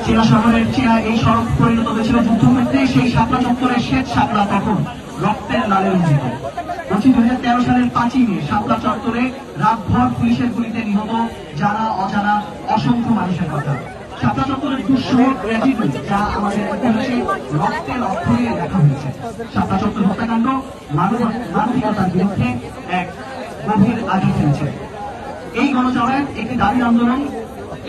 চিনা শহরের চিনা এই সড়ক পরিণত হয়েছিল যুদ্ধক্ষেত্রে। সেই শাপলা চত্বরের শ্বেত শাপলা তখন রক্তের লালে রঞ্জিত। বলছি 2013 সালের 5ই মে শাপলা চত্বরে রাতভর পুলিশের গুলিতে নিহত জানা অজানা অসংখ্য মানুষের কথা। শাপলা চত্বরের দুঃসহ ট্র্যাজেডি যা আমাদের ইতিহাসে রক্তের অক্ষরে দেখা হয়েছে। শাপলা চত্বর হত্যাকাণ্ড মানবিকতার বিরুদ্ধে এক গভীর আঘাত ফেলছে। এই গণজমায়েত একটি দাবির আন্দোলন।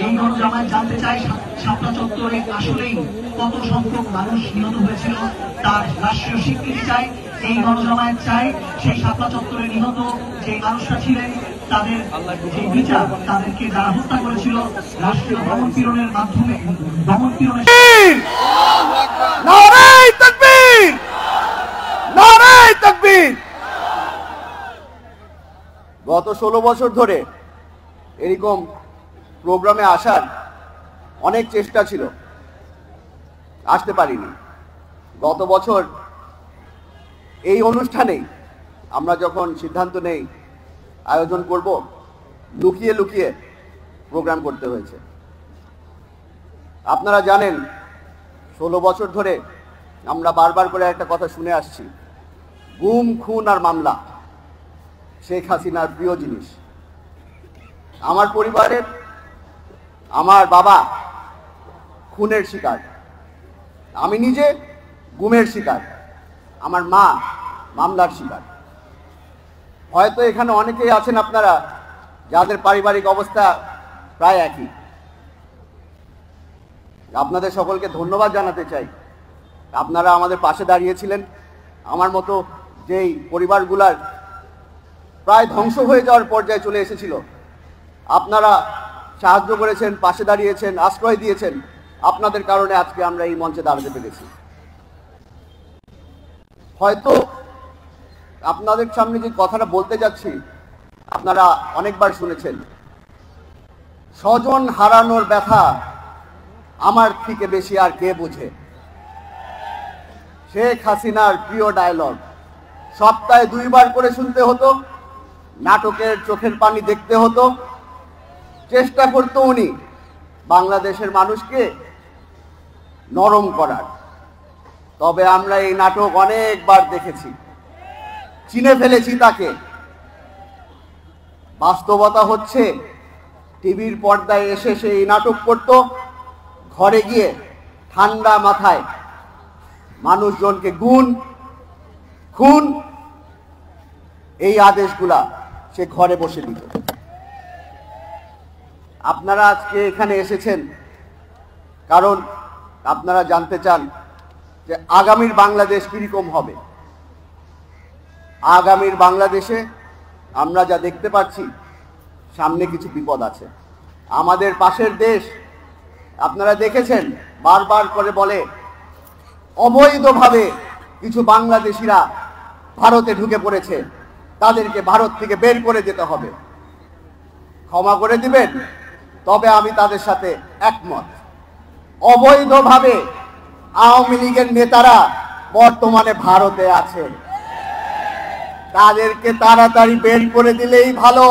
এই গণজমায়েত জানতে চায় শাপলা চত্বরে আসলেই কত সংখ্যক মানুষ নিহত হয়েছিল তার রাষ্ট্রীয় স্বীকৃতি চায়। এই গণজমায়েত চায় সেই শাপলা চত্বরে নিহত যে মানুষরা ছিলেন তাদের যে বিচার, তাদেরকে যারা হত্যা করেছিল রাষ্ট্রীয় দমনপীড়নের মাধ্যমে দমনপীড়নের। নারায়ে তাকবীর, নারায়ে তাকবীর। গত 16 বছর ধরে এরকম প্রোগ্রামে আসার অনেক চেষ্টা ছিল, আসতে পারিনি। গত বছর এই অনুষ্ঠানেই আমরা যখন সিদ্ধান্ত নেই আয়োজন করব, লুকিয়ে লুকিয়ে প্রোগ্রাম করতে হয়েছে। আপনারা জানেন 16 বছর ধরে আমরা বারবার করে একটা কথা শুনে আসছি, গুম খুন আর মামলা শেখ হাসিনার প্রিয় জিনিস। আমার পরিবারের আমার বাবা খুনের শিকার, আমি নিজে গুমের শিকার, আমার মা মামলার শিকার। হয়তো এখানে অনেকেই আছেন আপনারা যাদের পারিবারিক অবস্থা প্রায় একই। আপনাদের সকলকে ধন্যবাদ জানাতে চাই, আপনারা আমাদের পাশে দাঁড়িয়েছিলেন। আমার মতো যেই পরিবারগুলার প্রায় ধ্বংস হয়ে যাওয়ার পর্যায়ে চলে এসেছিল, আপনারা সাহায্য করেছেন, পাশে দাঁড়িয়েছেন, আশ্রয় দিয়েছেন। আপনাদের কারণে আজকে আমরা এই মঞ্চে দাঁড়াতে পেরেছি। হয়তো আপনাদের সামনে যে কথাটা বলতে যাচ্ছি আপনারা অনেকবার শুনেছেন, স্বজন হারানোর ব্যথা আমার থেকে বেশি আর কে বোঝে। শেখ হাসিনার প্রিয় ডায়লগ সপ্তাহে 2 বার করে শুনতে হতো, নাটকের চোখের পানি দেখতে হতো। চেষ্টা করতো উনি বাংলাদেশের মানুষকে নরম করার। তবে আমরা এই নাটক অনেকবার দেখেছি, চিনে ফেলেছি তাকে। বাস্তবতা হচ্ছে টিভির পর্দায় এসে সে এই নাটক করত, ঘরে গিয়ে ঠান্ডা মাথায় মানুষজনকে গুণ খুন এই আদেশগুলা সে ঘরে বসে দিত। আপনারা আজকে এখানে এসেছেন কারণ আপনারা জানতে চান যে আগামীর বাংলাদেশ কিরকম হবে। আগামীর বাংলাদেশে আমরা যা দেখতে পাচ্ছি, সামনে কিছু বিপদ আছে। আমাদের পাশের দেশ আপনারা দেখেছেন বারবার করে বলে অবৈধভাবে কিছু বাংলাদেশিরা ভারতে ঢুকে পড়েছে, তাদেরকে ভারত থেকে বের করে যেতে হবে। ক্ষমা করে দিবেন, তবে আমি তাদের সাথে একমত। অবৈধভাবে আওয়ামী লীগের নেতারা বর্তমানে ভারতে আছে, তাদেরকে তাড়াতাড়ি বের করে দিলেই ভালো।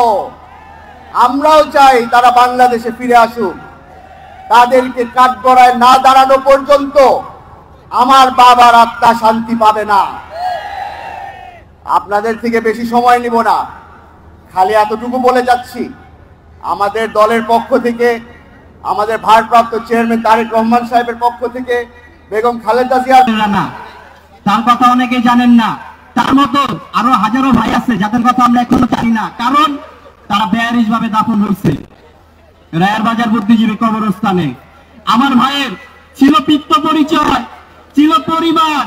আমরাও চাই তারা বাংলাদেশে ফিরে আসুক। তাদেরকে কাঠগড়ায় না দাঁড়ানো পর্যন্ত আমার বাবার আত্মা শান্তি পাবে না। আপনাদের থেকে বেশি সময় নিব না, খালি এতটুকু বলে যাচ্ছি, আমাদের দলের পক্ষ থেকে, আমাদের ভারপ্রাপ্ত চেয়ারম্যান তারেক রহমান সাহেবের পক্ষ থেকে, বেগম খালেদা জিয়া, তার কথা অনেকে জানেন না, তার মতো আরো হাজারো ভাই আছে যাদের কথা আমরা এখনো জানি না, কারণ তারা বেআইনি ভাবে দাফন হয়েছে রায়ের বাজার বুদ্ধিজীবী কবরস্থানে। আমার ভাইয়ের ছিল পিতৃ পরিচয়, ছিল পরিবার,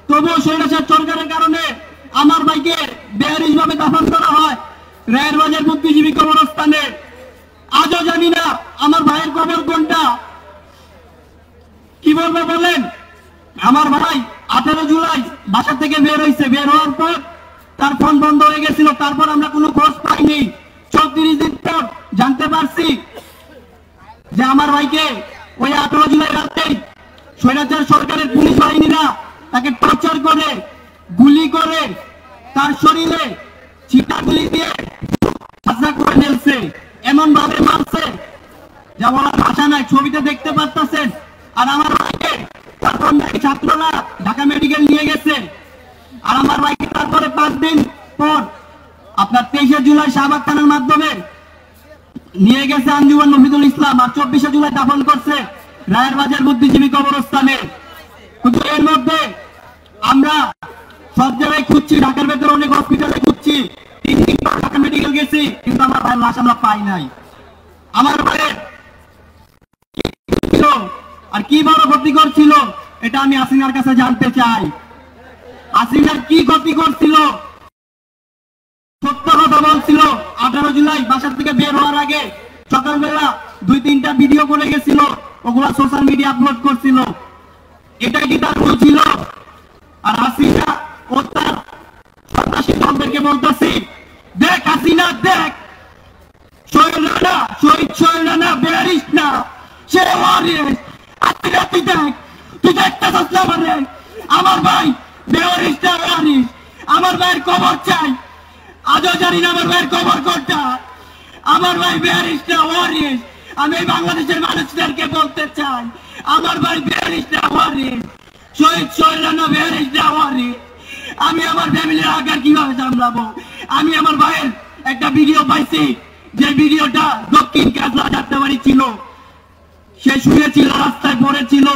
তবুও স্বৈরাচার সরকারের কারণে আমার ভাইকে বেআইনি ভাবে দাফন করা হয় রায়ের বাজার বুদ্ধিজীবী কবরস্থানে। আজও জানি না আমার ভাইয়ের কবর কোনটা। কি বলবো বলেন? আমার ভাই 18 জুলাই বাসা থেকে বের হয়েছে, বের হওয়ার পর তার ফোন বন্ধ হয়ে গেছিল, তারপর আমরা কোনো খোঁজ পাইনি। 34 দিন পর জানতে পারছি যে আমার ভাইকে ওই 18 জুলাই রাতেই স্বৈরাচার সরকারের পুলিশ বাহিনীরা তাকে টর্চার করে, গুলি করে, তার শরীরে ছিটা গুলি দিয়ে হাসা করে ফেলছে, এমন ভাবে মারছে যা বলার ভাষা নাই, ছবিতে দেখতে পাচ্ছেন। আর আমার ভাইকে তারপর ছাত্ররা ঢাকা মেডিকেল নিয়ে গেছে, আর আমার ভাইকে তারপরে 5 দিন পর আপনার 23শে জুলাই শাহবাগ থানার মাধ্যমে নিয়ে গেছে আঞ্জুমান মফিদুল ইসলাম, আর 24শে জুলাই দাফন করছে রায়ের বাজার বুদ্ধিজীবী কবরস্থানে। কিন্তু এর মধ্যে আমরা সব জায়গায় খুঁজছি, ঢাকার ভেতরে অনেক হসপিটালে খুঁজছি, 3 দিন পর ঢাকা মেডিকেল গেছি, কিন্তু আমার ভাইয়ের লাশ আমরা পাই নাই। আমার ভাইয়ের ছিল আর কি বড় ক্ষতি করছিল এটা আমি হাসিনার কাছে জানতে চাই। হাসিনার কি ক্ষতি করছিল? সত্য কথা বলছিল। 18 জুলাই বাসা থেকে বের হওয়ার আগে সকালবেলা 2-3টা ভিডিও করে গেছিল, ওগুলা সোশ্যাল মিডিয়া আপলোড করছিল। এটা কি তার ভুল ছিল? আর হাসিনা ও তার সন্ত্রাসী দলদেরকে বলতেছি, দেখ হাসিনা দেখ, শহীদ রানা বেয়ারিস না, সে ওয়ারিস। হাসিনা তুই দেখ, তুই দেখতে চাস মানে আমার ভাই বেয়ারিস না ওয়ারিস। আমার ভাইয়ের কবর চাই, আজও জানি না আমার ভাইয়ের কবর কোনটা। আমার ভাই বেয়ারিস না ওয়ারিস। আমি বাংলাদেশের মানুষদেরকে বলতে চাই, আমার ভাই বেয়ারিস না ওয়ারিস, শহীদ রানা বেয়ারিস না ওয়ারিস। আমি আমার ফ্যামিলির আগার কিভাবে সামলাবো? আমি আমার ভাইয়ের একটা ভিডিও পাইছি, যে ভিডিওটা দক্ষিণ কাজলা যাত্রাবাড়ি ছিল, সে শুয়েছিল, রাস্তায় পড়েছিল,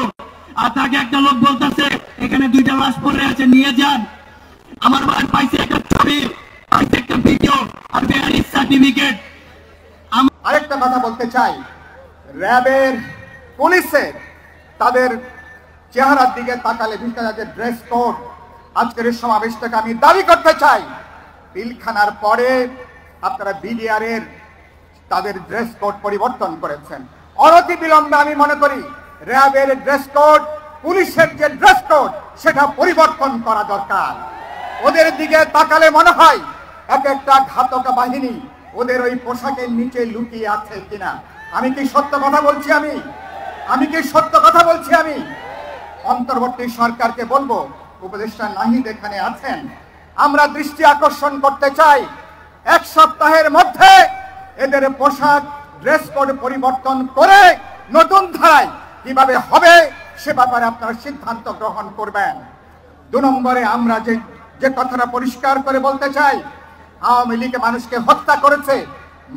আর তাকে একটা লোক বলতেছে এখানে 2টা লাশ পড়ে আছে, নিয়ে যান। আমার ভাই পাইছে একটা ছবি, পাইছে একটা ভিডিও, আর বেয়ারিস সার্টিফিকেট। আরেকটা কথা বলতে চাই, র্যাবের, পুলিশের তাদের চেহারার দিকে তাকালে ভিতরে যাদের ড্রেস কোড, আজকের এই সমাবেশ থেকে আমি দাবি করতে চাই, পিলখানার পরে আপনারা বিডিআরের তাদের ড্রেস কোড পরিবর্তন করেছেন। অনতি বিলম্বে আমি মনে করি র্যাবের ড্রেস কোড, পুলিশের যে ড্রেস কোড সেটা পরিবর্তন করা দরকার। ওদের দিকে তাকালে মনে হয় এক একটা ঘাতক বাহিনী ওদের ওই পোশাকের নিচে লুকিয়ে আছে কিনা। আমি কি সত্য কথা বলছি? আমি কি সত্য কথা বলছি? আমি অন্তর্বর্তী সরকারকে বলবো, উপদেষ্টা নাহিদ এখানে আছেন, আমরা দৃষ্টি আকর্ষণ করতে চাই, 1 সপ্তাহের মধ্যে এদের পোশাক ড্রেস কোড পরিবর্তন করে নতুন ধারায় কিভাবে হবে সে ব্যাপারে আপনারা সিদ্ধান্ত গ্রহণ করবেন। 2 নম্বরে আমরা যে কথাটা পরিষ্কার করে বলতে চাই, আওয়ামী লীগ মানুষকে হত্যা করেছে,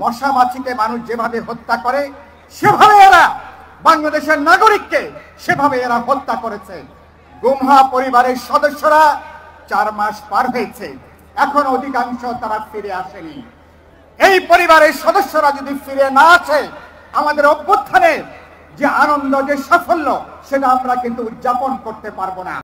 মশা মাছিকে মানুষ যেভাবে হত্যা করে সেভাবে এরা বাংলাদেশের নাগরিককে সেভাবে এরা হত্যা করেছে। গুমহা পরিবারের সদস্যরা 4 মাস পার হয়েছে, এখন অধিকাংশ তারা ফিরে আসেনি। এই পরিবারের সদস্যরা যদি ফিরে না আসে, আমাদের অভ্যুত্থানের যে আনন্দ, যে সাফল্য, সেটা আমরা কিন্তু উদযাপন করতে পারবো না।